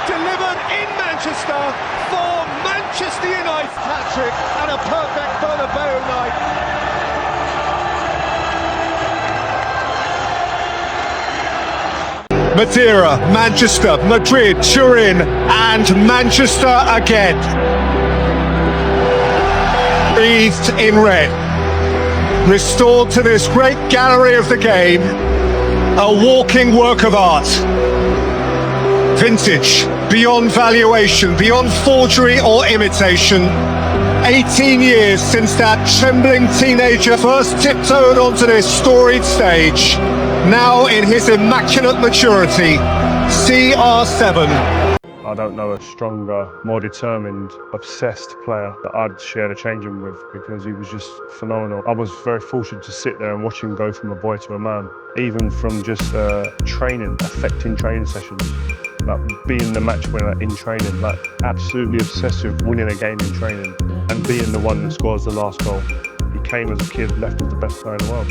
delivered in Manchester for Manchester United. Hat-trick and a perfect Bernabeu night. Madeira, Manchester, Madrid, Turin, and Manchester again. Breathed in red. Restored to this great gallery of the game, a walking work of art. Vintage, beyond valuation, beyond forgery or imitation. 18 years since that trembling teenager first tiptoed onto this storied stage. Now in his immaculate maturity, CR7. I don't know a stronger, more determined, obsessed player that I'd share the changing room with, because he was just phenomenal. I was very fortunate to sit there and watch him go from a boy to a man, even from just training, affecting training sessions, like being the match winner in training, like absolutely obsessive, winning a game in training and being the one that scores the last goal. He came as a kid, left as the best player in the world.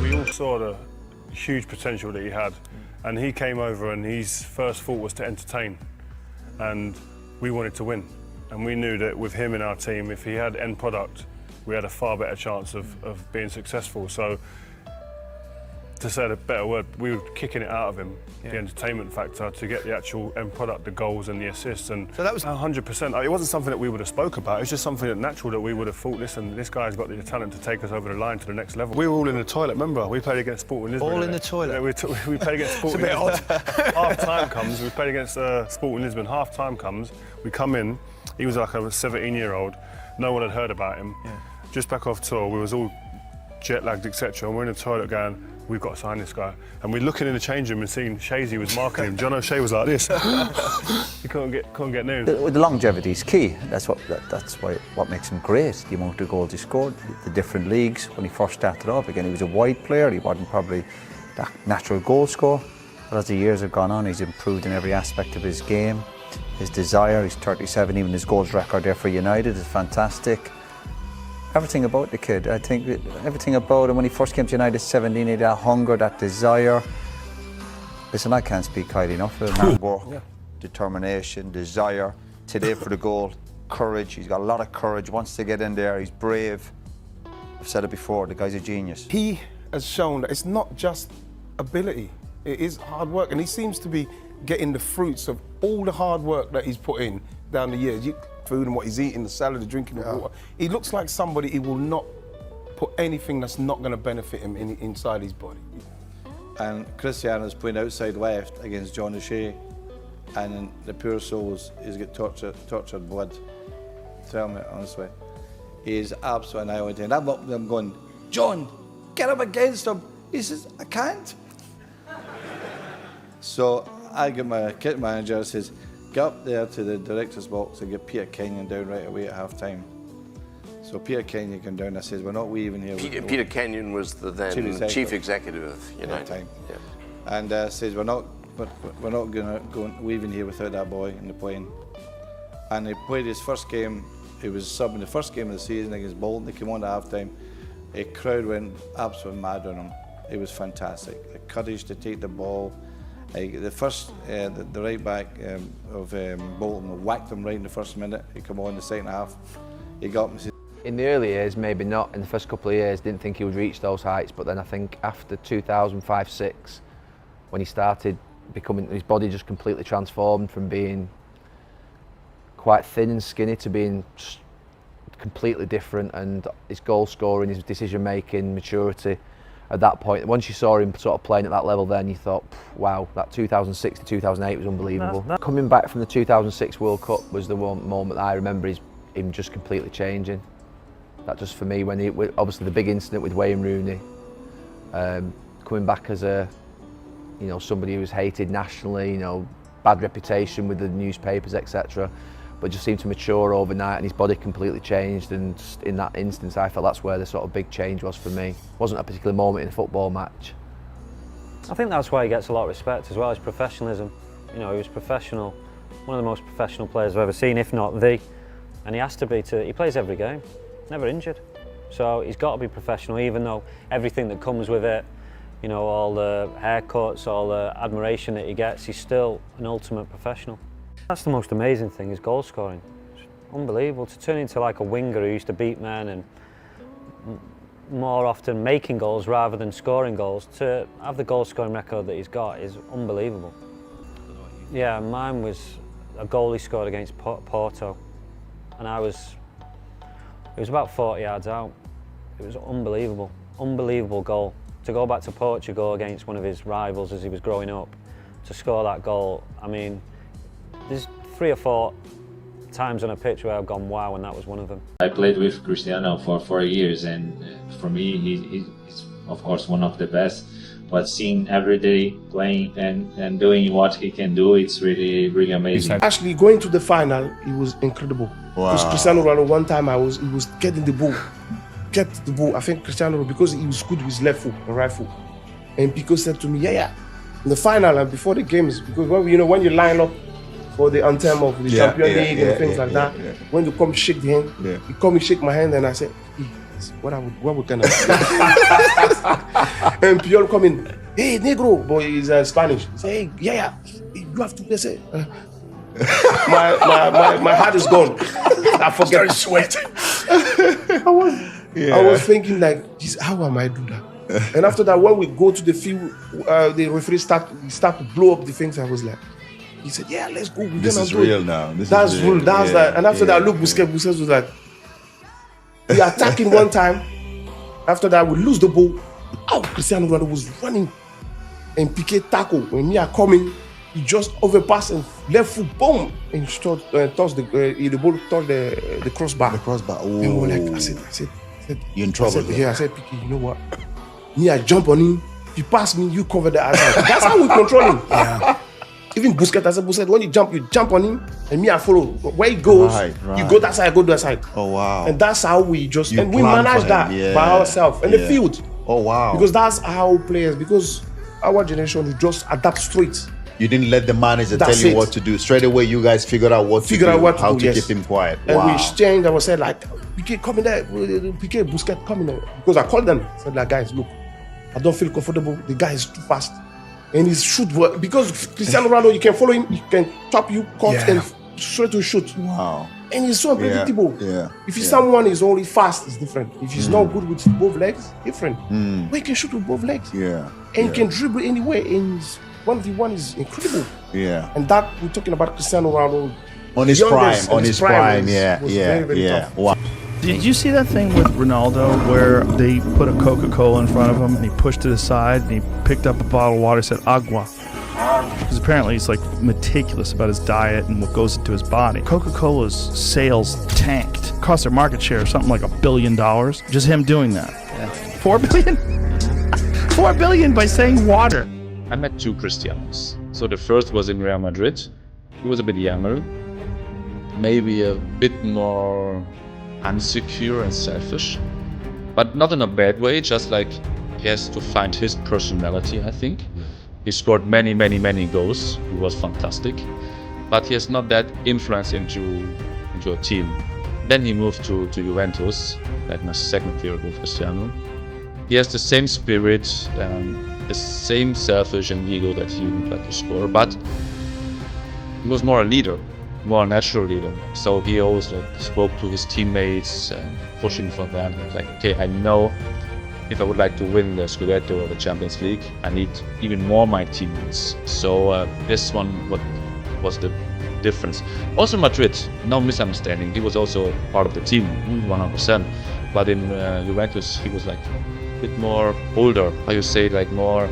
We all saw the huge potential that he had, and he came over and his first thought was to entertain, and we wanted to win, and we knew that with him in our team, if he had end product, we had a far better chance of being successful. So to say a better word, we were kicking it out of him, the entertainment factor, to get the actual end product, the goals and the assists. And so that was 100%. It wasn't something that we would have spoke about. It was just something that natural that we would have thought, listen, this guy's got the talent to take us over the line to the next level. We were all in the toilet, remember? We played against Sporting Lisbon. All in the toilet? Yeah, we played against Sporting Lisbon. It's a bit odd. Half time comes, we played against Sporting Lisbon. Half time comes, we come in, he was like a 17-year-old, no one had heard about him. Yeah. Just back off tour, we was all jet lagged, etc. And we're in the toilet going, we've got to sign this guy. And we're looking in the change room and seeing Shazy was marking him. John O'Shea was like this. He couldn't get near him. The longevity is key. That's what makes him great. The amount of goals he scored, the different leagues. When he first started off, again, he was a wide player. He wasn't probably that natural goal scorer. But as the years have gone on, he's improved in every aspect of his game. His desire, he's 37, even his goals record there for United is fantastic. Everything about the kid, I think everything about him when he first came to United 17, he had that hunger, that desire. Listen, I can't speak highly enough of him. Hard work, determination, desire, today for the goal, courage. He's got a lot of courage, wants to get in there, he's brave. I've said it before, the guy's a genius. He has shown that it's not just ability, it is hard work, and he seems to be getting the fruits of all the hard work that he's put in down the years. Food and what he's eating, the salad, the drinking, the water. He looks like somebody he will not put anything that's not going to benefit him inside his body. And Cristiano's playing outside left against John O'Shea, and the poor souls, he's got tortured blood. Tell me honestly, he's absolutely annihilating. And I'm up there going, John, get him against him. He says, I can't. So I get my kit manager and says, get up there to the director's box and get Peter Kenyon down right away at half time. So Peter Kenyon came down and says, we're not leaving here. Peter Kenyon was the then chief executive of United. Yeah. And says, we're not leaving here without that boy in the plane. And he played his first game. He was subbing the first game of the season against Bolton. They came on at half time. A crowd went absolutely mad on him. It was fantastic. The courage to take the ball. The first, the right back of Bolton whacked him right in the first minute. He came on in the second half. He got him. In the early years, maybe not. In the first couple of years, didn't think he would reach those heights. But then I think after 2005-06, when he started becoming, his body just completely transformed from being quite thin and skinny to being completely different. And his goal scoring, his decision making, maturity. At that point, once you saw him sort of playing at that level, then you thought, wow, that 2006 to 2008 was unbelievable. Coming back from the 2006 World Cup was the one moment that I remember him just completely changing. That just for me, when he, obviously the big incident with Wayne Rooney, coming back as somebody who was hated nationally, bad reputation with the newspapers, etc. But just seemed to mature overnight, and his body completely changed. And in that instance, I felt that's where the sort of big change was for me. It wasn't a particular moment in a football match. I think that's why he gets a lot of respect as well, his professionalism. He was professional, one of the most professional players I've ever seen, if not the. And he has to be he plays every game, never injured. So he's got to be professional, even though everything that comes with it, you know, all the haircuts, all the admiration that he gets, he's still an ultimate professional. That's the most amazing thing, is goal scoring. It's unbelievable to turn into like a winger who used to beat men and more often making goals rather than scoring goals. To have the goal scoring record that he's got is unbelievable. Yeah, mine was a goal he scored against Porto, and it was about 40 yards out. It was unbelievable goal. To go back to Portugal against one of his rivals as he was growing up, to score that goal, I mean, there's 3 or 4 times on a pitch where I've gone wow, and that was one of them. I played with Cristiano for 4 years, and for me he's of course one of the best, but seeing every day playing and doing what he can do, it's really amazing. Actually, going to the final, it was incredible. Wow. Because Cristiano Ronaldo, one time he was getting the ball. I think Cristiano, because he was good with his left foot and right foot. And Pico said to me, yeah, in the final and before the games, because when you line up for the anthem of the Champions League and things like that, when you come shake the hand, you come and shake my hand, and I said, what we gonna do? And Piol come in, hey, negro, boy, he's Spanish. He say, hey, you have to say. My heart is gone. I forget. Started sweating. I was thinking like, how am I do that? And after that, when we go to the field, the referee start to blow up the things. I was like, he said, yeah, let's go. This is real now. That's real. That's that. And after that, look, Busquets was like, we are attacking one time. After that, we lose the ball. Oh, Cristiano Ronaldo was running, and Piqué tackle. When me are coming, he just overpass and left foot, boom, and touch the ball touch the crossbar. The crossbar. Oh. And we were like, I said, you're in trouble. I said, Piqué, you know what? Me, I jump on him. He pass me, you cover the outside. That's how we control him. Yeah. Even Busquets, I said, Busquets, when you jump on him, and me, I follow. Where he goes, you go that side, I go that side. Oh, wow. And that's how we just, and we manage that by ourselves. And the field. Oh, wow. Because that's how players, because our generation, we just adapt straight. You didn't let the manager tell you what to do. Straight away, you guys figured out what to do, how to keep him quiet. And we exchanged, I was said like, Piqué, come in there, Piqué, Busquets, come in there. Because I called them, said like, guys, look, I don't feel comfortable, the guy is too fast. And his shoot work, because Cristiano Ronaldo, you can follow him, he can top you, cut, and straight to shoot. Wow. And he's so unpredictable. If someone is only fast, it's different. If he's not good with both legs, different. But he can shoot with both legs. And he can dribble anyway. And 1v1 is incredible. And that, we're talking about Cristiano Ronaldo. On his prime, was very, very tough. Wow. Did you see that thing with Ronaldo where they put a Coca-Cola in front of him and he pushed it aside and he picked up a bottle of water and said agua? Because apparently he's like meticulous about his diet and what goes into his body. Coca-Cola's sales tanked. Cost their market share something like $1 billion. Just him doing that. 4 billion? 4 billion by saying water. I met 2 Cristianos. So the first was in Real Madrid. He was a bit younger, maybe a bit more insecure and selfish, but not in a bad way, just like he has to find his personality, I think. He scored many goals. He was fantastic, but he has not that influence into a team. Then he moved to Juventus, like my second year with Cristiano. He has the same spirit, the same selfish and ego that he would like to score, but he was more a leader, more a natural leader. So he always spoke to his teammates and pushing for them. Like, okay, I know if I would like to win the Scudetto or the Champions League, I need even more my teammates. So this one was the difference. Also Madrid, no misunderstanding. He was also part of the team, 100%. But in Juventus, he was like a bit more older. How you say, like more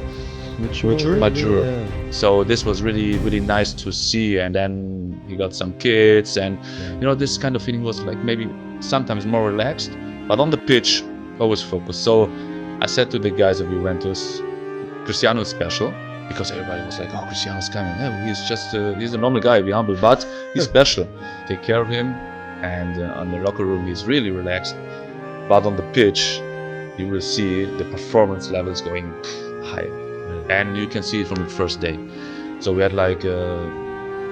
mature. Yeah. So this was really nice to see. And then he got some kids, and this kind of feeling was like maybe sometimes more relaxed, but on the pitch always focused. So I said to the guys of Juventus, Cristiano is special, because everybody was like, oh, Cristiano's coming. Yeah, he's a normal guy, be humble, but he's special. Take care of him. And on the locker room, he's really relaxed. But on the pitch, you will see the performance levels going high. And you can see it from the first day. So we had like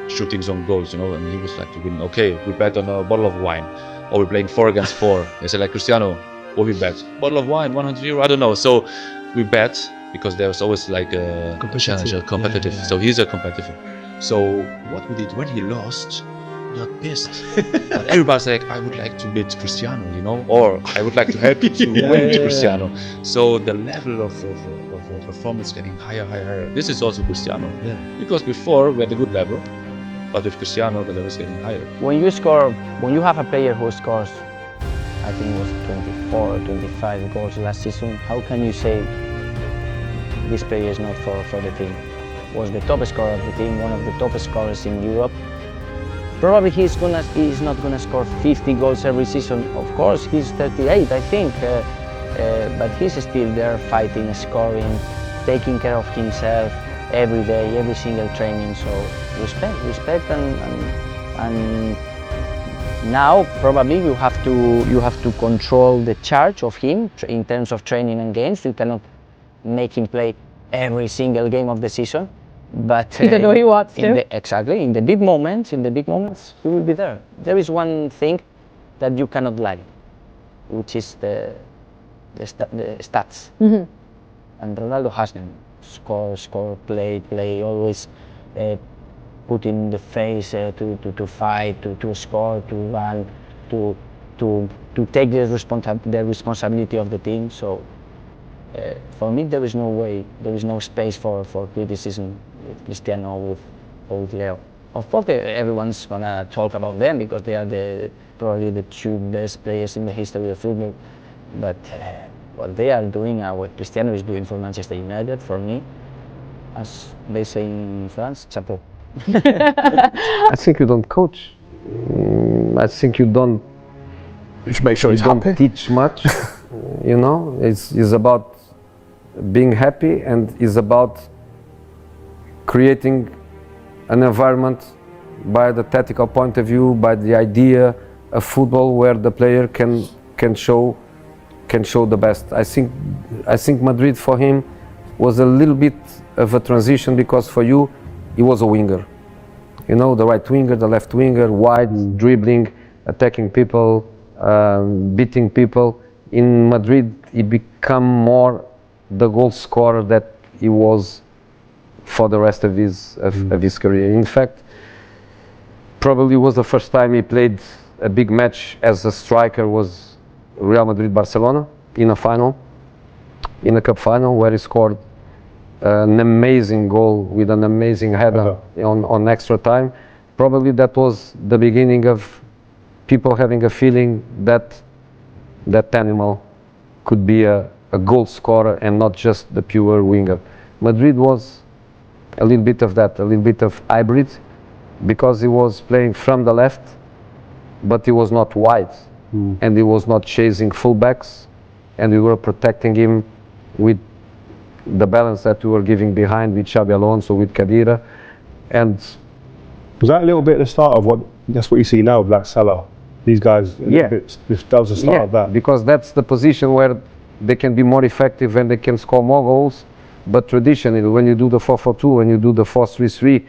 shootings on goals, and he was like, okay, we bet on a bottle of wine, or we're playing 4 against 4. They said like, Cristiano, what we bet? Bottle of wine, 100 euro, I don't know. So we bet, because there's always like a challenger, competitive. Yeah. So he's a competitor. So what we did when he lost, we got pissed. But everybody's like, I would like to beat Cristiano, you know, or I would like to help you to win Cristiano. So the level of performance getting higher. This is also Cristiano. Because before we had a good level, but with Cristiano the level is getting higher. When you have a player who scores, I think it was 24 or 25 goals last season, how can you say this player is not for the team? Was the top scorer of the team, one of the top scorers in Europe. Probably he's not gonna score 50 goals every season. Of course, he's 38, I think, but he's still there fighting, scoring, taking care of himself every day, every single training. So respect, and now probably you have to control the charge of him in terms of training and games. You cannot make him play every single game of the season, but even though he wants to. Exactly, in the big moments, he will be there. There is one thing that you cannot lie, which is the stats. Mm-hmm. And Ronaldo has them. Score, play, always put in the face to fight, to score, to run, to take the responsibility of the team. So for me, there is no way, there is no space for criticism with Cristiano or with Leo. Of course, everyone's gonna talk about them because they are probably the two best players in the history of football. But what they are doing, what Cristiano is doing for Manchester United, for me, as they say in France, chapeau. I think you don't coach. I think you don't. Just make sure he's happy. Teach much. You know, it's about being happy, and it's about creating an environment by the tactical point of view, by the idea of football where the player can show the best. I think Madrid for him was a little bit of a transition, because for you he was a winger. You know, the right winger, the left winger, wide, dribbling, attacking people, beating people. In Madrid he became more the goal scorer that he was for the rest of his career. In fact, probably was the first time he played a big match as a striker was Real Madrid-Barcelona in a final, in a cup final, where he scored an amazing goal with an amazing header on extra time. Probably that was the beginning of people having a feeling that that animal could be a goal scorer and not just the pure winger. Madrid was a little bit of that, a little bit of hybrid, because he was playing from the left, but he was not wide, and he was not chasing fullbacks, and we were protecting him with the balance that we were giving behind with Xabi Alonso, with Khedira. And was that a little bit at the start of that's what you see now with like Salah? These guys, that was the start of that. Because that's the position where they can be more effective and they can score more goals. But traditionally, when you do the 4-4-2, when you do the 4-3-3,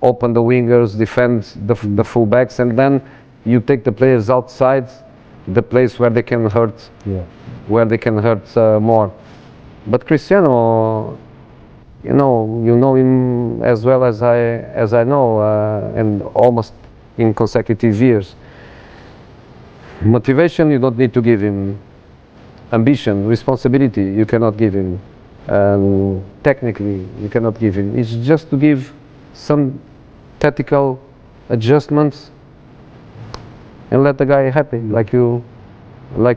open the wingers, defend the fullbacks, and then you take the players outside the place where they can hurt, more. But Cristiano, you know him as well as I know, and almost in consecutive years. Motivation, you don't need to give him. Ambition, responsibility, you cannot give him. Technically, you cannot give him. It's just to give some tactical adjustments and let the guy happy, like you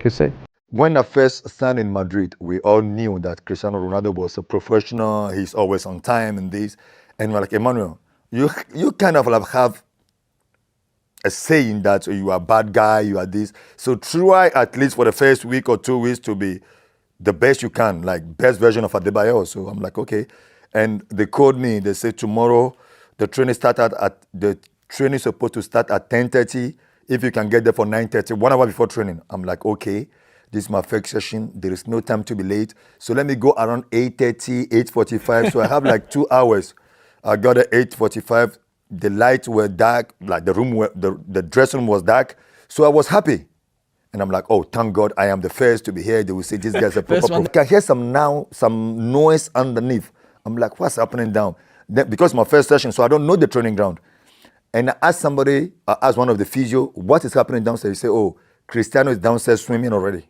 say. When I first signed in Madrid, we all knew that Cristiano Ronaldo was a professional. He's always on time and this. And we're like, Emmanuel, you kind of like have a saying that you are a bad guy, you are this. So try at least for the first week or 2 weeks to be the best you can, like best version of Adebayor. So I'm like, okay. And they called me, they said tomorrow the training is supposed to start at 10:30. If you can get there for 9:30, 1 hour before training. I'm like, okay, this is my first session. There is no time to be late. So let me go around 8:30, 8:45. So I have like 2 hours. I got at 8:45. The lights were dark, like the dressing room was dark. So I was happy. And I'm like, oh, thank God I am the first to be here. They will say this guy's a First proper. one. I can hear some noise underneath. I'm like, what's happening down? Then, because my first session, so I don't know the training ground. And I asked one of the physio, what is happening downstairs? He said, oh, Cristiano is downstairs swimming already.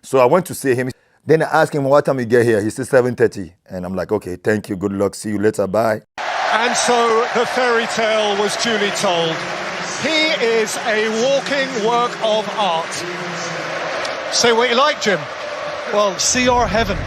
So I went to see him. Then I asked him, what time you get here? He said 7:30. And I'm like, okay, thank you, good luck, see you later, bye. And so the fairy tale was duly told. He is a walking work of art. Say what you like, Jim. Well, see our heaven.